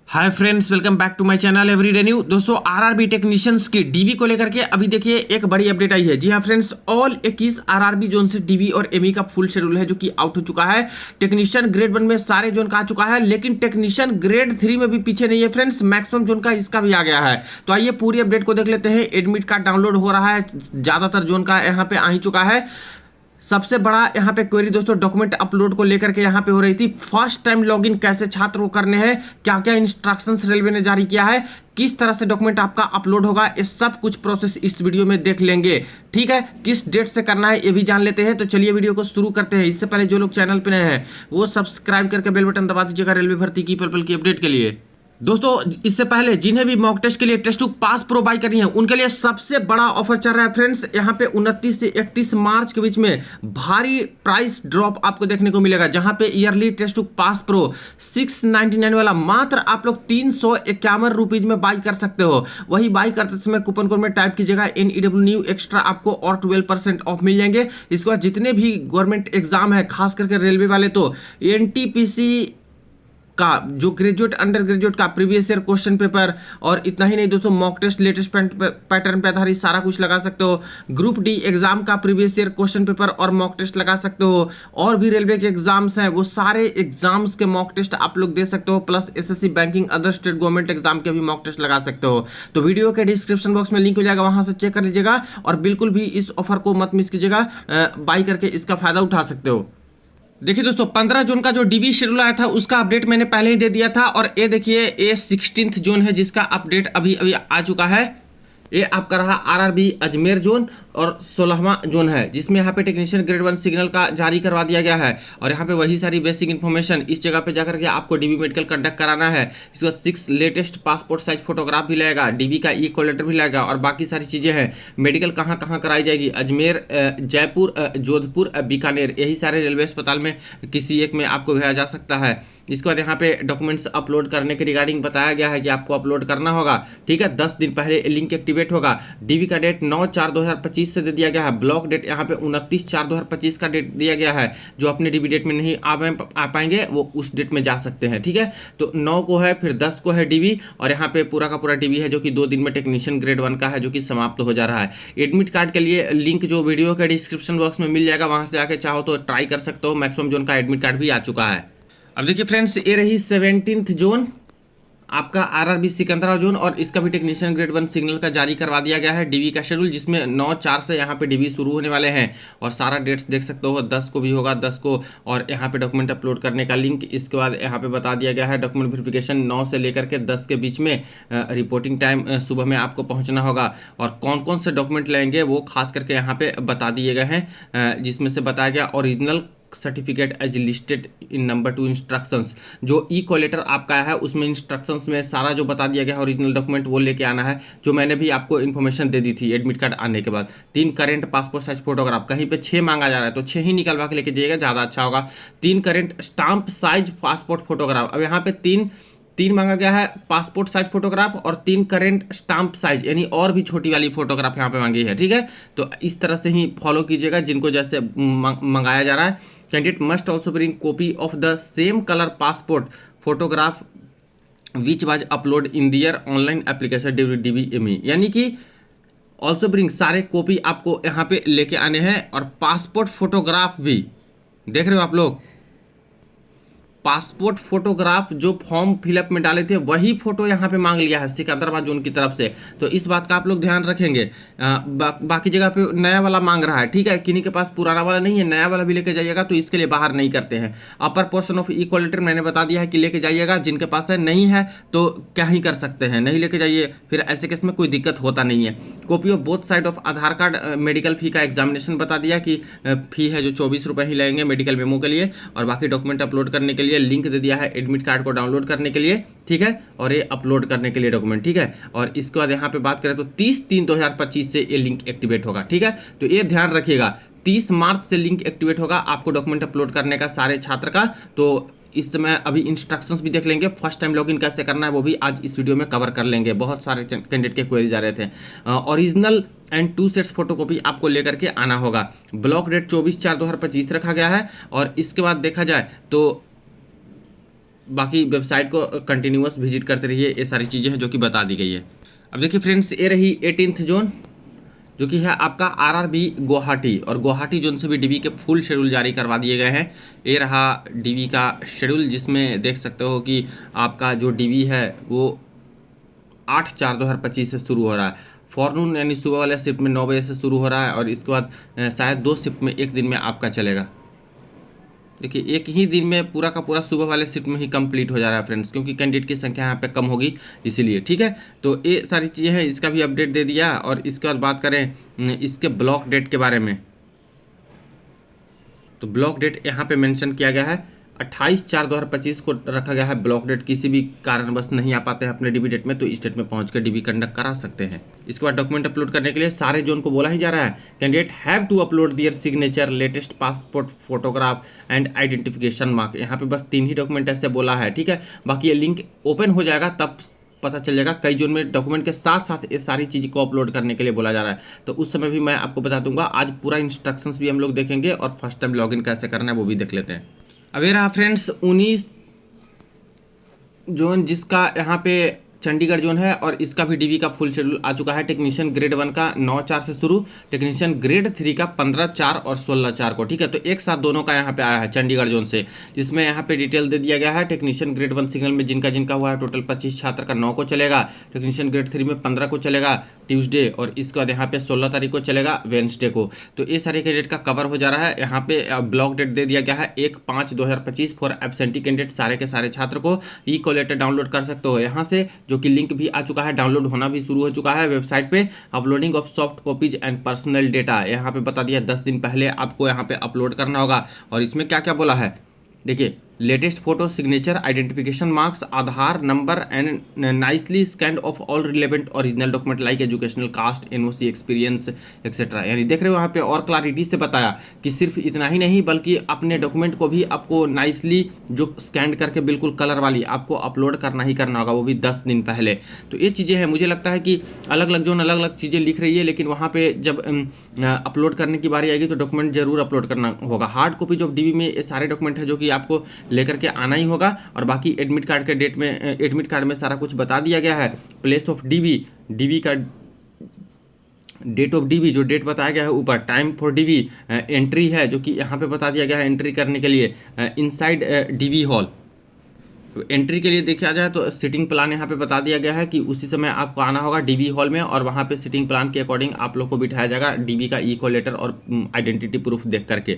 Hi friends, welcome back to my channel everyday new. दोस्तों, RRB technicians की DV को लेकर के अभी देखिए एक बड़ी अपडेट आई है। जी हाँ फ्रेंड्स, ऑल 21 आरआरबी जोन से डीबी और एमई का फुल शेड्यूल है जो कि आउट हो चुका है। टेक्नीशियन ग्रेड 1 में सारे जोन का आ चुका है, लेकिन टेक्नीशियन ग्रेड 3 में भी पीछे नहीं है फ्रेंड्स। मैक्सिमम जोन का इसका भी आ गया है। तो आइए पूरी अपडेट को देख लेते हैं। एडमिट कार्ड डाउनलोड हो रहा है, ज्यादातर जोन का यहाँ पे आ ही चुका है। सबसे बड़ा यहाँ पे क्वेरी दोस्तों डॉक्यूमेंट अपलोड को लेकर के यहाँ पे हो रही थी। फर्स्ट टाइम लॉगिन कैसे छात्र को करने हैं, क्या क्या इंस्ट्रक्शंस रेलवे ने जारी किया है, किस तरह से डॉक्यूमेंट आपका अपलोड होगा, ये सब कुछ प्रोसेस इस वीडियो में देख लेंगे। ठीक है, किस डेट से करना है ये भी जान लेते हैं। तो चलिए वीडियो को शुरू करते हैं। इससे पहले जो लोग चैनल पे नए हैं वो सब्सक्राइब करके बेल बटन दबा दीजिएगा रेलवे भर्ती की पल पल की अपडेट के लिए। दोस्तों, इससे पहले जिन्हें भी मॉक टेस्ट के लिए test to pass pro buy करनी है उनके लिए सबसे बड़ा ऑफर चल रहा है फ्रेंड्स। यहाँ पे 29 से 31 मार्च के बीच में भारी प्राइस ड्रॉप आपको देखने को मिलेगा, जहां पे yearly test to pass pro 699 वाला मात्र आप लोग 351 रुपीज में बाई कर सकते हो। वही बाई करते समय कूपन कोड में टाइप कीजिएगा NEW न्यू एक्स्ट्रा, आपको और 12% ऑफ मिल जाएंगे। इसके बाद जितने भी गवर्नमेंट एग्जाम है, खास करके रेलवे वाले, तो NTPC का जो ग्रेजुएट अंडर ग्रेजुएट का प्रीवियस ईयर क्वेश्चन पेपर, और इतना ही नहीं दोस्तों, मॉक टेस्ट लेटेस्ट पैटर्न पे आधारित सारा कुछ लगा सकते हो। ग्रुप डी एग्जाम का प्रीवियस ईयर क्वेश्चन पेपर और मॉक टेस्ट लगा सकते हो। और भी रेलवे के एग्जाम्स हैं, वो सारे एग्जाम्स के मॉक टेस्ट आप लोग दे सकते हो। Plus SSC banking other state government exam के भी मॉक टेस्ट लगा सकते हो। तो वीडियो के डिस्क्रिप्शन बॉक्स में लिंक हो जाएगा, वहां से चेक कर लीजिएगा। और बिल्कुल भी इस ऑफर को मत मिस कीजिएगा, बाई करके इसका फायदा उठा सकते हो। देखिए दोस्तों, 15 जून का जो डीबी शेड्यूल आया था उसका अपडेट मैंने पहले ही दे दिया था। और ये देखिए, ये 16th जोन है जिसका अपडेट अभी अभी आ चुका है। ये आपका रहा आरआरबी अजमेर जोन, और 16वां जोन है जिसमें यहाँ पे टेक्नीशियन ग्रेड 1 सिग्नल का जारी करवा दिया गया है। और यहाँ पे वही सारी बेसिक इन्फॉर्मेशन, इस जगह पे जाकर के आपको डीबी मेडिकल कंडक्ट कराना है। इसके बाद 6 लेटेस्ट पासपोर्ट साइज फोटोग्राफ भी लगेगा, डीबी का कोलेटर भी लगेगा, और बाकी सारी चीज़ें हैं। मेडिकल कहाँ कहाँ कराई जाएगी, अजमेर, जयपुर, जोधपुर, बीकानेर, यही सारे रेलवे अस्पताल में किसी एक में आपको भेजा जा सकता है। इसके बाद यहाँ पे डॉक्यूमेंट्स अपलोड करने के रिगार्डिंग बताया गया है कि आपको अपलोड करना होगा। ठीक है, 10 दिन पहले लिंक एक्टिवेट होगा। डीबी का डेट 9/4/2025 से दे दिया गया है। ब्लॉक डेट यहाँ पे 29/4/2025 का डेट दिया गया है। जो अपने डीबी डेट में नहीं आ पाएंगे वो उस डेट में जा सकते हैं। ठीक है, तो 9 को है, फिर 10 को है डीबी, और यहाँ पे पूरा का पूरा डीबी है जो कि 2 दिन में टेक्नीशियन ग्रेड 1 का है जो कि समाप्त हो जा रहा है। एडमिट कार्ड के लिए लिंक जो वीडियो के डिस्क्रिप्शन बॉक्स में मिल जाएगा, वहां से आके चाहो तो ट्राई कर सकते हो। मैक्सिमम जोन का एडमिट कार्ड भी आ चुका है। अब देखिए फ्रेंड्स, ये रही 17th जोन आपका आरआरबी सिकंदरा जोन, और इसका भी टेक्नीशियन ग्रेड 1 सिग्नल का जारी करवा दिया गया है डीबी का शेड्यूल, जिसमें 9/4 से यहाँ पे डीबी शुरू होने वाले हैं। और सारा डेट्स देख सकते हो, 10 को भी होगा, 10 को, और यहाँ पे डॉक्यूमेंट अपलोड करने का लिंक। इसके बाद यहाँ पे बता दिया गया है डॉक्यूमेंट वेरिफिकेशन 9 से लेकर के 10 के बीच में रिपोर्टिंग टाइम सुबह में आपको पहुँचना होगा। और कौन कौन से डॉक्यूमेंट लेंगे वो खास करके यहाँ पे बता दिए गए हैं, जिसमें से बताया गया original certificate as listed in number 2 instructions. जो कोलेटर आपका है उसमें इंस्ट्रक्शंस में सारा जो बता दिया गया है ओरिजिनल डॉक्यूमेंट वो लेके आना है, जो मैंने भी आपको इन्फॉर्मेशन दे दी थी एडमिट कार्ड आने के बाद। 3 करेंट पासपोर्ट साइज फोटोग्राफ, कहीं पे 6 मांगा जा रहा है तो 6 ही निकलवा के लेके जाइएगा, ज़्यादा अच्छा होगा। 3 current stamp size passport photograph, अब यहाँ पे तीन मांगा गया है पासपोर्ट साइज फोटोग्राफ, और 3 करेंट स्टाम्प साइज यानी और भी छोटी वाली फोटोग्राफ यहाँ पे मांगी है। ठीक है, तो इस तरह से ही फॉलो कीजिएगा जिनको जैसे मंगाया जा रहा है। Candidate must also bring copy of the same colour passport photograph which was upload in their online application DBME, यानी कि ऑल्सो ब्रिंग सारे कॉपी आपको यहाँ पे लेके आने हैं। और पासपोर्ट फोटोग्राफ भी देख रहे हो आप लोग, पासपोर्ट फोटोग्राफ जो फॉर्म फिलअप में डाले थे वही फोटो यहाँ पे मांग लिया है सिकंदराबाद जोन की तरफ से। तो इस बात का आप लोग ध्यान रखेंगे। बाकी जगह पे नया वाला मांग रहा है। ठीक है, किन्हीं के पास पुराना वाला नहीं है, नया वाला भी लेके जाइएगा, तो इसके लिए बाहर नहीं करते हैं। अपर पोर्शन ऑफ इक्वलिटी मैंने बता दिया है कि लेके जाइएगा, जिनके पास है, नहीं है तो क्या ही कर सकते हैं, नहीं लेके जाइए, फिर ऐसे केस में कोई दिक्कत होता नहीं है। Copy of both side of Aadhaar card, medical fee का एग्जामिनेशन बता दिया कि फी है जो 24 रुपये ही लगेंगे मेडिकल मेमो के लिए। और बाकी डॉक्यूमेंट अपलोड करने के लिए लिंक दे दिया है एडमिट कार्ड को डाउनलोड करने के लिए। ठीक है, और ये अपलोड करने के लिए डॉक्यूमेंट। ठीक है, और इसके बाद यहाँ पे बात करें तो 30/3/2025 से ये लिंक एक्टिवेट होगा। ठीक है, तो ये ध्यान रखिएगा, 30 मार्च से लिंक एक्टिवेट होगा आपको डॉक्यूमेंट अपलोड करने का सारे छात्र का। तो इस समय अभी इंस्ट्रक्शंस भी देख लेंगे, फर्स्ट टाइम लॉगिन कैसे करना है वो भी आज इस वीडियो में कवर कर लेंगे। बहुत सारे कैंडिडेट के क्वेरीज आ रहे थे। ओरिजिनल एंड 2 सेट्स फोटोकॉपी आपको लेकर के आना होगा। ब्लॉक डेट 24/4/2025 रखा गया है। और इसके बाद देखा जाए तो बाकी वेबसाइट को कंटिन्यूअस विजिट करते रहिए। ये सारी चीज़ें हैं जो कि बता दी गई है। अब देखिए फ्रेंड्स, ये रही 18th जोन जो कि है आपका आरआरबी गुवाहाटी, और गुवाहाटी जोन से भी डीबी के फुल शेड्यूल जारी करवा दिए गए हैं। ये रहा डीबी का शेड्यूल, जिसमें देख सकते हो कि आपका जो डीबी है वो 8/4/2025 से शुरू हो रहा है। फॉरनून यानी सुबह वाले शिफ्ट में 9 बजे से शुरू हो रहा है, और इसके बाद शायद 2 शिफ्ट में एक दिन में आपका चलेगा। देखिए एक ही दिन में पूरा का पूरा सुबह वाले शिफ्ट में ही कंप्लीट हो जा रहा है फ्रेंड्स, क्योंकि कैंडिडेट की संख्या यहाँ पे कम होगी इसीलिए। ठीक है, तो ये सारी चीज़ें हैं, इसका भी अपडेट दे दिया। और इसके बाद बात करें इसके ब्लॉक डेट के बारे में, तो ब्लॉक डेट यहाँ पे मेंशन किया गया है 28/4/2025 को रखा गया है ब्लॉक डेट। किसी भी कारणवश नहीं आ पाते हैं अपने डीबी डेट में, तो इस डेट में पहुँच कर डीबी कंडक्ट करा सकते हैं। इसके बाद डॉक्यूमेंट अपलोड करने के लिए सारे जोन को बोला ही जा रहा है, candidate have to upload their signature, latest passport photograph and identification mark. यहाँ पे बस 3 ही डॉक्यूमेंट ऐसे बोला है। ठीक है, बाकी ये लिंक ओपन हो जाएगा तब पता चल जाएगा। कई जोन में डॉक्यूमेंट के साथ साथ ये सारी चीज़ को अपलोड करने के लिए बोला जा रहा है, तो उस समय भी मैं आपको बता दूंगा। आज पूरा इंस्ट्रक्शंस भी हम लोग देखेंगे, और फर्स्ट टाइम लॉगिन कैसे करना है वो भी देख लेते हैं। अब ये रहा फ्रेंड्स 19 जोन, जिसका यहाँ पे चंडीगढ़ जोन है, और इसका भी डीवी का फुल शेड्यूल आ चुका है। टेक्नीशियन ग्रेड 1 का 9/4 से शुरू, टेक्नीशियन ग्रेड 3 का 15/4 और 16/4 को। ठीक है, तो एक साथ दोनों का यहाँ पे आया है चंडीगढ़ जोन से, जिसमें यहाँ पे डिटेल दे दिया गया है। टेक्नीशियन ग्रेड 1 सिग्नल में जिनका जिनका हुआ है टोटल 25 छात्र का 9 को चलेगा, टेक्नीशियन ग्रेड 3 में 15 को चलेगा ट्यूसडे, और इसके बाद यहाँ पे 16 तारीख को चलेगा वेंसडे को। तो ये सारे कैंडिडेट का कवर हो जा रहा है। यहाँ पे ब्लॉक डेट दे दिया गया है 1/5/2025 फॉर एब्सेंटी कैंडिडेट। सारे के सारे छात्र को ई कॉल लेटर डाउनलोड कर सकते हो यहाँ से, जो कि लिंक भी आ चुका है, डाउनलोड होना भी शुरू हो चुका है वेबसाइट पे। Uploading of soft copies and personal data यहाँ पे बता दिया 10 दिन पहले आपको यहाँ पे अपलोड करना होगा। और इसमें क्या क्या बोला है देखिए, latest photo, signature, identification marks, Aadhaar number and nicely scanned of all relevant original document like educational, caste, NOC, experience etcetera. यानी देख रहे हो यहाँ पे और क्लैरिटी से बताया कि सिर्फ इतना ही नहीं बल्कि अपने डॉक्यूमेंट को भी आपको नाइसली जो स्कैन करके बिल्कुल कलर वाली आपको अपलोड करना ही करना होगा, वो भी 10 दिन पहले। तो ये चीज़ें हैं, मुझे लगता है कि अलग अलग जोन अलग अलग चीज़ें लिख रही है, लेकिन वहाँ पे जब अपलोड करने की बारी आएगी तो डॉक्यूमेंट जरूर अपलोड करना होगा। हार्ड कॉपी जो डीबी में ये सारे डॉक्यूमेंट है जो कि आपको लेकर के आना ही होगा। और बाकी एडमिट कार्ड के डेट में एडमिट कार्ड में सारा कुछ बता दिया गया है। प्लेस ऑफ डीबी, डीबी का डेट ऑफ डीबी जो डेट बताया गया है ऊपर, टाइम फॉर डीबी, एंट्री है जो कि यहाँ पे बता दिया गया है एंट्री करने के लिए इनसाइड डीबी हॉल। तो एंट्री के लिए देखा जाए तो सिटिंग प्लान यहाँ पे बता दिया गया है कि उसी समय आपको आना होगा डीबी हॉल में, और वहाँ पे सिटिंग प्लान के अकॉर्डिंग आप लोग को बिठाया जाएगा डीबी का ई कॉल लेटर और आइडेंटिटी प्रूफ देख करके।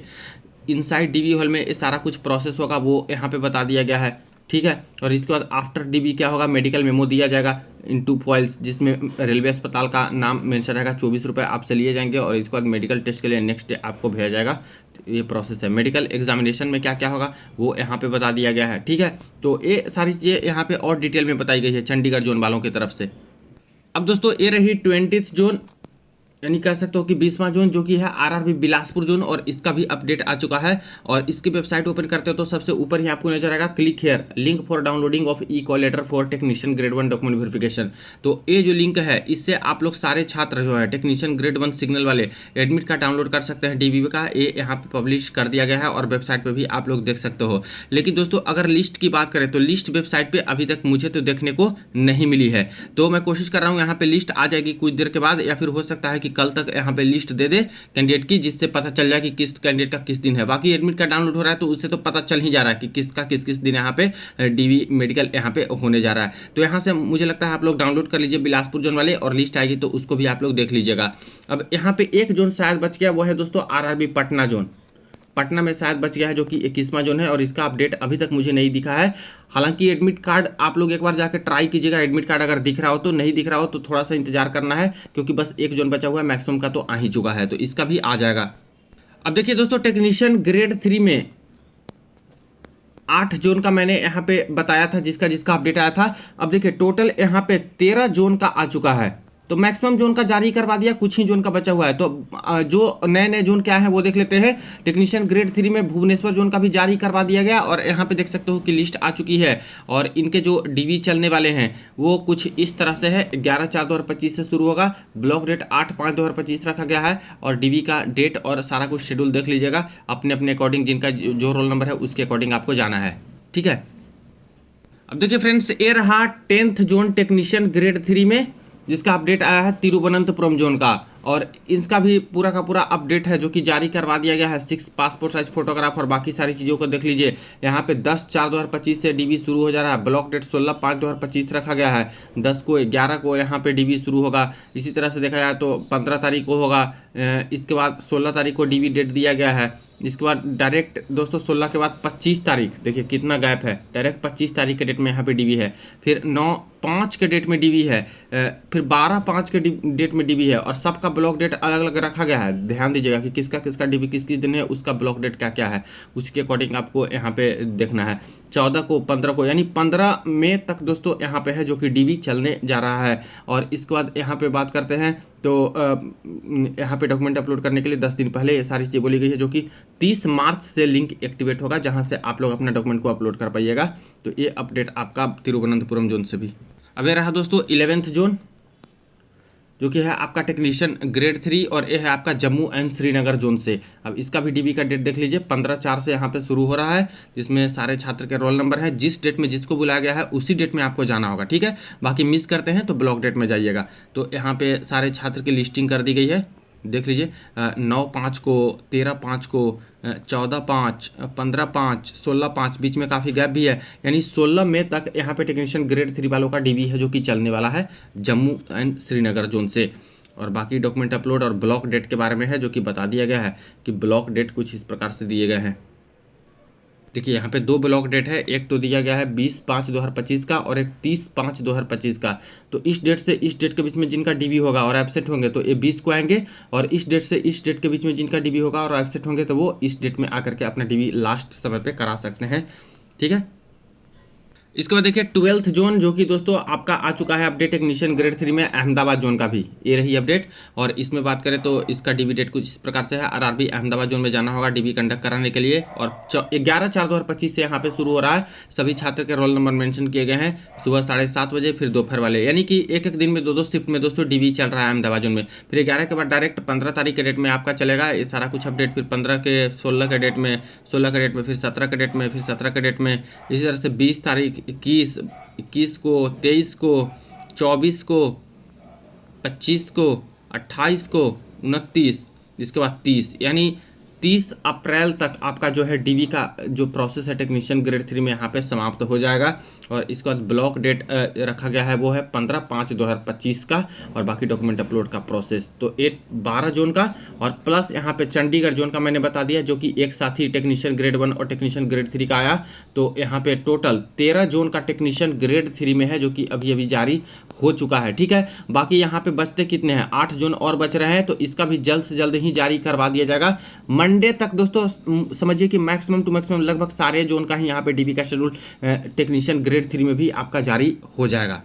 इनसाइड डीबी हॉल में ये सारा कुछ प्रोसेस होगा वो यहाँ पे बता दिया गया है। ठीक है, और इसके बाद आफ्टर डीबी क्या होगा, मेडिकल मेमो दिया जाएगा इन 2 फाइल्स, जिसमें रेलवे अस्पताल का नाम मेंशन रहेगा। 24 रुपये आपसे लिए जाएंगे, और इसके बाद मेडिकल टेस्ट के लिए नेक्स्ट डे आपको भेजा जाएगा। ये प्रोसेस है। मेडिकल एग्जामिनेशन में क्या क्या होगा वो यहाँ पे बता दिया गया है। ठीक है, तो ये सारी चीज़ें यहाँ पे और डिटेल में बताई गई है चंडीगढ़ जोन वालों की तरफ से। अब दोस्तों ये रही 20th जोन, यानी कह सकते हो कि 20वां जोन जो कि है आरआरबी बिलासपुर जोन, और इसका भी अपडेट आ चुका है। और इसकी वेबसाइट ओपन करते हो तो सबसे ऊपर ही आपको नजर आएगा click here, link for downloading of e call letter for technician grade 1 document verification. तो ये जो लिंक है इससे आप लोग सारे छात्र जो है टेक्नीशियन ग्रेड 1 सिग्नल वाले एडमिट कार्ड डाउनलोड कर सकते हैं डीबी का। ये यहाँ पे पब्लिश कर दिया गया है और वेबसाइट पर भी आप लोग देख सकते हो। लेकिन दोस्तों अगर लिस्ट की बात करें तो लिस्ट वेबसाइट पर अभी तक मुझे तो देखने को नहीं मिली है, तो मैं कोशिश कर रहा हूँ यहाँ पे लिस्ट आ जाएगी कुछ देर के बाद, या फिर हो सकता है कि कल तक यहाँ पे लिस्ट दे दे कैंडिडेट की, जिससे पता चल जाए कि किस कैंडिडेट का किस दिन है। बाकी एडमिट कार्ड डाउनलोड हो रहा है तो उससे तो पता चल ही जा रहा है कि किसका किस किस दिन यहाँ पे डीवी मेडिकल यहाँ पे होने जा रहा है। तो यहाँ से मुझे लगता है आप लोग डाउनलोड कर लीजिए बिलासपुर जोन वाले, और लिस्ट आएगी तो उसको भी आप लोग देख लीजिएगा। अब यहाँ पे एक जोन शायद बच गया, वो है दोस्तों आरआरबी पटना जोन। पटना में शायद बच गया है जो कि 21वां जोन है, और इसका अपडेट अभी तक मुझे नहीं दिखा है। हालांकि एडमिट कार्ड आप लोग एक बार जाकर ट्राई कीजिएगा, एडमिट कार्ड अगर दिख रहा हो तो, नहीं दिख रहा हो तो थोड़ा सा इंतजार करना है, क्योंकि बस एक जोन बचा हुआ है, मैक्सिमम का तो आ ही चुका है, तो इसका भी आ जाएगा। अब देखिए दोस्तों टेक्नीशियन ग्रेड 3 में 8 जोन का मैंने यहाँ पे बताया था, जिसका जिसका अपडेट आया था। अब देखिए टोटल यहाँ पे 13 जोन का आ चुका है, तो मैक्सिमम जोन का जारी करवा दिया, कुछ ही जोन का बचा हुआ है। तो जो नए नए जोन क्या है वो देख लेते हैं। टेक्नीशियन ग्रेड 3 में भुवनेश्वर जोन का भी जारी करवा दिया गया, और यहाँ पे देख सकते हो कि लिस्ट आ चुकी है। और इनके जो डीवी चलने वाले हैं वो कुछ इस तरह से है, 11/4/2025 से शुरू होगा, ब्लॉक डेट 8/5/2025 रखा गया है, और डीवी का डेट और सारा कुछ शेड्यूल देख लीजिएगा अपने अपने अकॉर्डिंग, जिनका जो रोल नंबर है उसके अकॉर्डिंग आपको जाना है। ठीक है, अब देखिए फ्रेंड्स, ये रहा 10th जोन टेक्नीशियन ग्रेड 3 में जिसका अपडेट आया है तिरुवनंतपुरम जोन का, और इसका भी पूरा का पूरा अपडेट है जो कि जारी करवा दिया गया है। 6 पासपोर्ट साइज फोटोग्राफ और बाकी सारी चीज़ों को देख लीजिए। यहाँ पे 10/4/2025 से डीबी शुरू हो जा रहा है। ब्लॉक डेट 16/5/2025 रखा गया है। 10 को 11 को यहाँ पे डीबी शुरू होगा। इसी तरह से देखा जाए तो 15 तारीख को होगा। इसके बाद 16 तारीख को डीबी डेट दिया गया है। इसके बाद डायरेक्ट दोस्तों 16 के बाद 25 तारीख, देखिए कितना गैप है, डायरेक्ट 25 तारीख के डेट में यहाँ पे डीबी है। फिर 9/5 के डेट में डीबी है। फिर 12/5 के डेट में डीबी है, और सबका ब्लॉक डेट अलग अलग रखा गया है। ध्यान दीजिएगा कि किसका किसका डीबी किस किस दिन है, उसका ब्लॉक डेट क्या क्या है, उसके अकॉर्डिंग आपको यहाँ पे देखना है। 14 को, 15 को, यानी 15 मई तक दोस्तों यहाँ पे है जो कि डीबी चलने जा रहा है। और इसके बाद यहाँ पे बात करते हैं तो यहाँ पे डॉक्यूमेंट अपलोड करने के लिए 10 दिन पहले ये सारी चीज़ें बोली गई है, जो कि 30 मार्च से लिंक एक्टिवेट होगा, जहाँ से आप लोग अपना डॉक्यूमेंट को अपलोड कर पाइएगा। तो ये अपडेट आपका तिरुवनंतपुरम जोन से भी। अब ये रहा दोस्तों 11th जोन, जो कि है आपका टेक्नीशियन ग्रेड 3, और ये है आपका जम्मू एंड श्रीनगर जोन से। अब इसका भी डीबी का डेट देख लीजिए, 15/4 से यहाँ पे शुरू हो रहा है, जिसमें सारे छात्र के रोल नंबर है। जिस डेट में जिसको बुलाया गया है उसी डेट में आपको जाना होगा, ठीक है। बाकी मिस करते हैं तो ब्लॉक डेट में जाइएगा। तो यहाँ पे सारे छात्र की लिस्टिंग कर दी गई है, देख लीजिए। 9/5 को, 13/5 को, 14/5, 15/5, 16/5, बीच में काफ़ी गैप भी है। यानी 16 मई तक यहाँ पे टेक्नीशियन ग्रेड 3 वालों का डीबी है जो कि चलने वाला है जम्मू एंड श्रीनगर जोन से। और बाकी डॉक्यूमेंट अपलोड और ब्लॉक डेट के बारे में है जो कि बता दिया गया है कि ब्लॉक डेट कुछ इस प्रकार से दिए गए हैं। देखिए यहाँ पे 2 ब्लॉक डेट है, एक तो दिया गया है 20/5/2025 का, और एक 30/5/2025 का। तो इस डेट से इस डेट के बीच में जिनका डीबी होगा और एब्सेंट होंगे तो ये 20 को आएंगे, और इस डेट से इस डेट के बीच में जिनका डीबी होगा और एब्सेंट होंगे तो वो इस डेट में आकर के अपना डीबी लास्ट समय पे करा सकते हैं, ठीक है। इसके बाद देखिए 12th जोन, जो कि दोस्तों आपका आ चुका है अपडेट टेक्नीशियन ग्रेड 3 में अहमदाबाद जोन का भी, ये रही अपडेट। और इसमें बात करें तो इसका डीबी डेट कुछ इस प्रकार से है। आरआरबी अहमदाबाद जोन में जाना होगा डीबी कंडक्ट कराने के लिए, और 11/4/2025 से यहाँ पे शुरू हो रहा है। सभी छात्र के रोल नंबर मेंशन किए गए हैं, सुबह 7:30 बजे, फिर दोपहर वाले, यानी कि एक एक दिन में 2-2 शिफ्ट में दोस्तों डीबी चल रहा है अहमदाबाद जोन में। फिर 11 के बाद डायरेक्ट 15 तारीख के डेट में आपका चलेगा ये सारा कुछ अपडेट। फिर 15 के, 16 के डेट में, 16 के डेट में, फिर 17 के डेट में, फिर 17 के डेट में, इसी तरह से 20 तारीख, 21 को, 23 को, 24 को, 25 को, 28 को, 29, इसके बाद 30, यानी 30 अप्रैल तक आपका जो है डीबी का जो प्रोसेस है टेक्नीशियन ग्रेड 3 में यहाँ पे समाप्त हो जाएगा। और इसके बाद ब्लॉक डेट रखा गया है वो है 15/5/2025 का, और बाकी डॉक्यूमेंट अपलोड का प्रोसेस तो 12 जोन का, और प्लस यहाँ पे चंडीगढ़ जोन का मैंने बता दिया जो कि एक साथ ही टेक्नीशियन ग्रेड 1 और टेक्नीशियन ग्रेड 3 का आया। तो यहाँ पे टोटल 13 जोन का टेक्नीशियन ग्रेड 3 में है जो कि अभी अभी जारी हो चुका है, ठीक है। बाकी यहाँ पे बचते कितने हैं, 8 जोन और बच रहे हैं, तो इसका भी जल्द से जल्द ही जारी करवा दिया जाएगा। मंडे तक दोस्तों समझिए कि मैक्सिमम टू मैक्सिमम लगभग सारे जोन का ही यहाँ पे डीबी का शेड्यूल टेक्नीशियन ग्रेड 3 में भी आपका जारी हो जाएगा।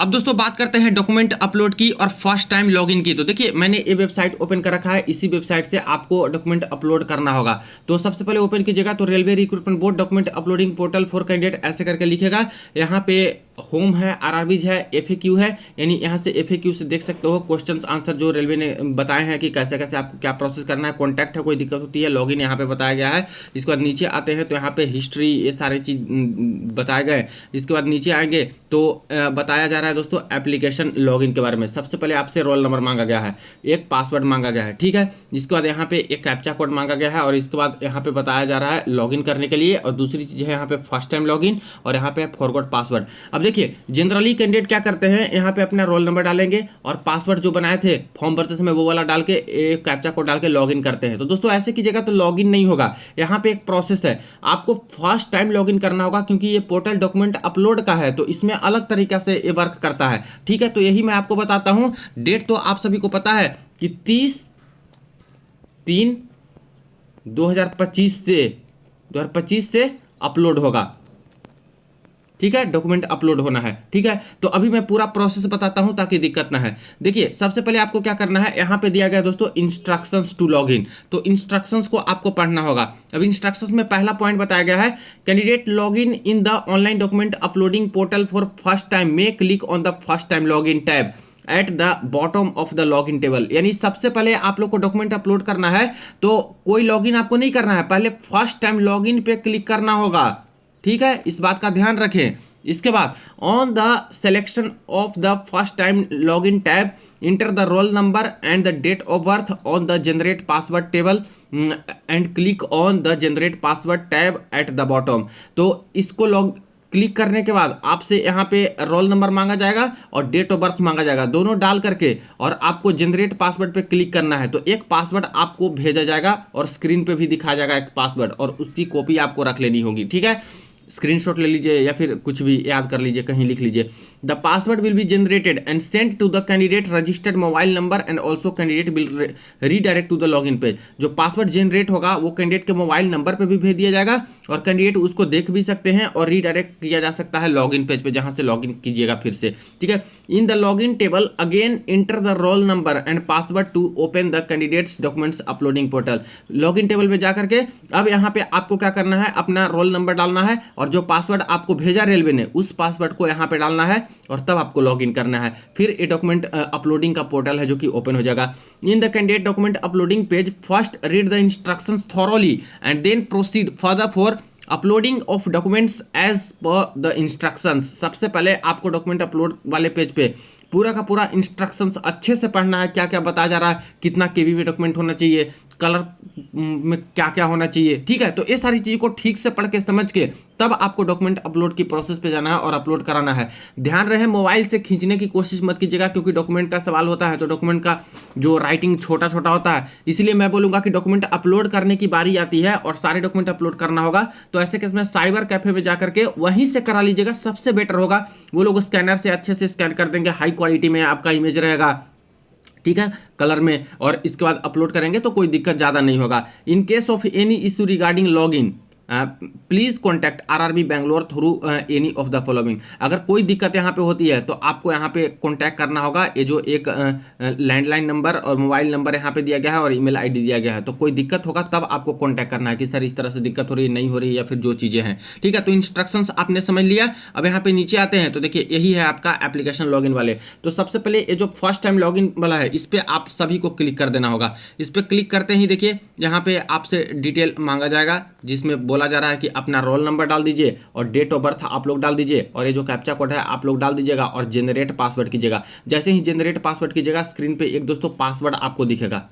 अब दोस्तों बात करते हैं डॉक्यूमेंट अपलोड की और फर्स्ट टाइम लॉगिन की। तो देखिए मैंने ये वेबसाइट ओपन कर रखा है, इसी वेबसाइट से आपको डॉक्यूमेंट अपलोड करना होगा। तो सबसे पहले ओपन कीजिएगा तो railway recruitment board document uploading portal for candidate ऐसे करके लिखेगा। यहाँ पे होम है, आरआरबीज है, एफएक्यू है, यानी यहाँ से एफएक्यू से देख सकते हो क्वेश्चंस आंसर जो रेलवे ने बताए हैं कि कैसे कैसे आपको क्या प्रोसेस करना है। कॉन्टैक्ट है, कोई दिक्कत होती है लॉगिन यहाँ पे बताया गया है। इसके बाद नीचे आते हैं तो यहाँ पे हिस्ट्री ये सारे चीज़ बताए गए। इसके बाद नीचे आएंगे तो बताया जा रहा है दोस्तों एप्लीकेशन लॉगिन के बारे में। सबसे पहले आपसे रोल नंबर मांगा गया है, एक पासवर्ड मांगा गया है, ठीक है। इसके बाद यहाँ पे एक कैप्चा कोड मांगा गया है, और इसके बाद यहाँ पे बताया जा रहा है लॉगिन करने के लिए। और दूसरी चीज़ है यहाँ पे फर्स्ट टाइम लॉगिन, और यहाँ पे फॉरगॉट पासवर्ड। अब देखिए जनरली कैंडिडेट क्या करते हैं, यहाँ पे अपना रोल नंबर डालेंगे और पासवर्ड जो बनाए थे फॉर्म भरते समय वो वाला डाल के एक कैप्चा कोड डाल के लॉगिन करते हैं। तो दोस्तों ऐसे कीजिएगा तो लॉगिन नहीं होगा। यहाँ पे एक प्रोसेस है, आपको फर्स्ट टाइम लॉगिन करना होगा, क्योंकि ये पोर्टल डॉक्यूमेंट अपलोड का है तो इसमें अलग तरीका से ये वर्क करता है, ठीक है। तो यही मैं आपको बताता हूं। डेट तो आप सभी को पता है कि 30/3/2025 से अपलोड होगा, ठीक है। डॉक्यूमेंट अपलोड होना है, ठीक है। तो अभी मैं पूरा प्रोसेस बताता हूं ताकि दिक्कत ना है। देखिए सबसे पहले आपको क्या करना है, यहां पे दिया गया दोस्तों इंस्ट्रक्शंस टू लॉगिन। तो इंस्ट्रक्शंस को आपको पढ़ना होगा। अब इंस्ट्रक्शंस में पहला पॉइंट बताया गया है, candidate login in the online document uploading portal for first time may click on the first time login tab at the bottom of the login table. यानी सबसे पहले आप लोग को डॉक्यूमेंट अपलोड करना है तो कोई लॉगिन आपको नहीं करना है, पहले फर्स्ट टाइम लॉगिन पे क्लिक करना होगा, ठीक है। इस बात का ध्यान रखें, इसके बाद on the selection of the first time log in tab enter the roll number and the date of birth on the generate password table and click on the generate password tab at the bottom. तो इसको log click करने के बाद आपसे यहाँ पे roll number मांगा जाएगा और डेट ऑफ बर्थ मांगा जाएगा, दोनों डाल करके और आपको जनरेट पासवर्ड पे क्लिक करना है। तो एक पासवर्ड आपको भेजा जाएगा और स्क्रीन पे भी दिखाया जाएगा एक पासवर्ड, और उसकी कॉपी आपको रख लेनी होगी। ठीक है, स्क्रीनशॉट ले लीजिए या फिर कुछ भी याद कर लीजिए, कहीं लिख लीजिए। The password will be generated and sent to the candidate registered mobile number and also candidate will redirect to the login page. जो पासवर्ड जनरेट होगा वो कैंडिडेट के मोबाइल नंबर पे भी भेज दिया जाएगा और कैंडिडेट उसको देख भी सकते हैं और रीडायरेक्ट किया जा सकता है लॉगिन पेज पे, जहां से लॉगिन कीजिएगा फिर से। ठीक है, in the login table again enter the roll number and password to open the candidates documents uploading portal. Login table में जाकर के अब यहाँ पे आपको क्या करना है, अपना रोल नंबर डालना है और जो पासवर्ड आपको भेजा रेलवे ने उस पासवर्ड को यहाँ पे डालना है और तब आपको लॉगिन करना है। फिर ये डॉक्यूमेंट अपलोडिंग का पोर्टल है जो कि ओपन हो जाएगा। In the candidate document uploading page first read the instructions thoroughly and then proceed further for uploading of documents as per the instructions. सबसे पहले आपको डॉक्यूमेंट अपलोड वाले पेज पे पूरा का पूरा इंस्ट्रक्शंस अच्छे से पढ़ना है, क्या क्या बताया जा रहा है, कितना केबी में डॉक्यूमेंट होना चाहिए, कलर में क्या क्या होना चाहिए। ठीक है, तो ये सारी चीज़ को ठीक से पढ़ के समझ के तब आपको डॉक्यूमेंट अपलोड की प्रोसेस पे जाना है और अपलोड कराना है। ध्यान रहे मोबाइल से खींचने की कोशिश मत कीजिएगा, क्योंकि डॉक्यूमेंट का सवाल होता है तो डॉक्यूमेंट का जो राइटिंग छोटा छोटा होता है, इसलिए मैं बोलूँगा कि डॉक्यूमेंट अपलोड करने की बारी आती है और सारे डॉक्यूमेंट अपलोड करना होगा तो ऐसे केस में साइबर कैफे में जाकर के वहीं से करा लीजिएगा, सबसे बेटर होगा। वो लोग स्कैनर से अच्छे से स्कैन कर देंगे, हाई क्वालिटी में आपका इमेज रहेगा, ठीक है, कलर में, और इसके बाद अपलोड करेंगे तो कोई दिक्कत ज़्यादा नहीं होगा। In case of any issue regarding login please contact RRB Bangalore through any of the following. अगर कोई दिक्कत यहाँ पे होती है तो आपको यहाँ पे कॉन्टैक्ट करना होगा। ये जो एक लैंडलाइन नंबर और मोबाइल नंबर यहाँ पे दिया गया है और ईमेल आईडी दिया गया है, तो कोई दिक्कत होगा तब आपको कॉन्टैक्ट करना है कि सर इस तरह से दिक्कत हो रही है, नहीं हो रही है, या फिर जो चीज़ें हैं। ठीक है, तो इंस्ट्रक्शंस आपने समझ लिया। अब यहाँ पे नीचे आते हैं तो देखिए यही है आपका एप्लीकेशन लॉगिन वाले। तो सबसे पहले ये जो फर्स्ट टाइम लॉगिन वाला है इस पर आप सभी को क्लिक कर देना होगा। इस पर क्लिक करते ही देखिए यहाँ पे आपसे डिटेल मांगा जाएगा, जिसमें बोला जा रहा है कि अपना रोल नंबर डाल दीजिए और डेट ऑफ बर्थ आप लोग डाल दीजिए और ये जो कैप्चा कोड है आप लोग डाल दीजिएगा और जनरेट पासवर्ड कीजिएगा। जैसे ही जनरेट पासवर्ड कीजिएगा स्क्रीन पे एक दोस्तों पासवर्ड आपको दिखेगा।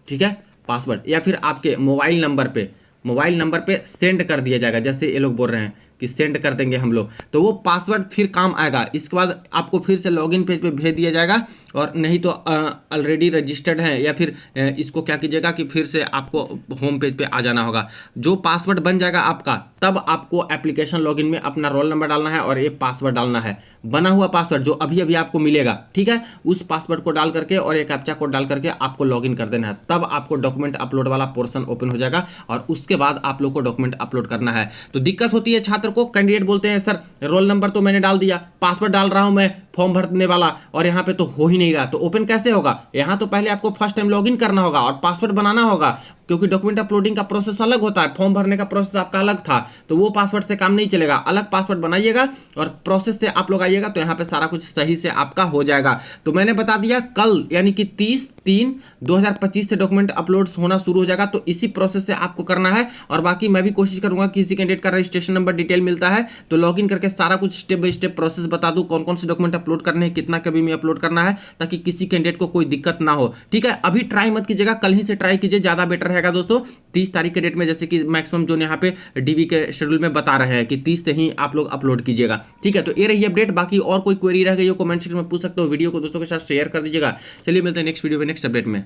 ठीक है, पासवर्ड या फिर आपके मोबाइल नंबर पे सेंड कर दिया जाएगा। जैसे ये लोग बोल रहे हैं कि सेंड कर देंगे हम लोग, तो वो पासवर्ड फिर काम आएगा। इसके बाद आपको फिर से लॉगिन पेज पे भेज दिया जाएगा, और नहीं तो ऑलरेडी रजिस्टर्ड है या फिर इसको क्या कीजिएगा कि फिर से आपको होम पेज पे आ जाना होगा। जो पासवर्ड बन जाएगा आपका तब आपको एप्लीकेशन लॉगिन में अपना रोल नंबर डालना है और ये पासवर्ड डालना है, बना हुआ पासवर्ड जो अभी अभी आपको मिलेगा। ठीक है, उस पासवर्ड को डाल करके और एक कैप्चा कोड डाल करके आपको लॉगिन कर देना है, तब आपको डॉक्यूमेंट अपलोड वाला पोर्शन ओपन हो जाएगा और उसके बाद आप लोग को डॉक्यूमेंट अपलोड करना है। तो दिक्कत होती है छात्र को, कैंडिडेट बोलते हैं सर रोल नंबर तो मैंने डाल दिया, पासवर्ड डाल रहा हूं मैं फॉर्म भरने वाला और यहाँ पे तो हो ही नहीं रहा, तो ओपन कैसे होगा। यहाँ तो पहले आपको फर्स्ट टाइम लॉगिन करना होगा और पासवर्ड बनाना होगा, क्योंकि डॉक्यूमेंट अपलोडिंग का प्रोसेस अलग होता है, फॉर्म भरने का प्रोसेस आपका अलग था, तो वो पासवर्ड से काम नहीं चलेगा। अलग पासवर्ड बनाइएगा और प्रोसेस से आप लोग आइएगा तो यहाँ पे सारा कुछ सही से आपका हो जाएगा। तो मैंने बता दिया कल यानी कि 30/3/2025 से डॉक्यूमेंट अपलोड होना शुरू हो जाएगा, तो इसी प्रोसेस से आपको करना है। और बाकी मैं भी कोशिश करूंगा कि किसी कैंडिडेट का रजिस्ट्रेशन नंबर डिटेल मिलता है तो लॉगिन करके सारा कुछ स्टेप बाय स्टेप प्रोसेस बता दूं, कौन कौन से डॉक्यूमेंट अपलोड करने हैं, कितना कभी में अपलोड करना है, ताकि किसी कैंडिडेट को कोई दिक्कत ना हो। ठीक है, अभी ट्राई मत कीजिएगा, कल ही से ट्राई कीजिए, ज्यादा बेटर रहेगा दोस्तों। 30 तारीख के डेट में जैसे कि मैक्सिमम जो यहाँ पे डीवी के शेड्यूल में बता रहे हैं कि 30 से ही आप लोग अपलोड कीजिएगा। ठीक है, तो ये रही अपडेट। बाकी और कोई क्वेरी रह गई हो कमेंट सेक्शन में पूछ सकते हो, वीडियो को दोस्तों के साथ शेयर कर दीजिएगा। चलिए मिलते हैं नेक्स्ट वीडियो में नेक्स्ट अपडेट में।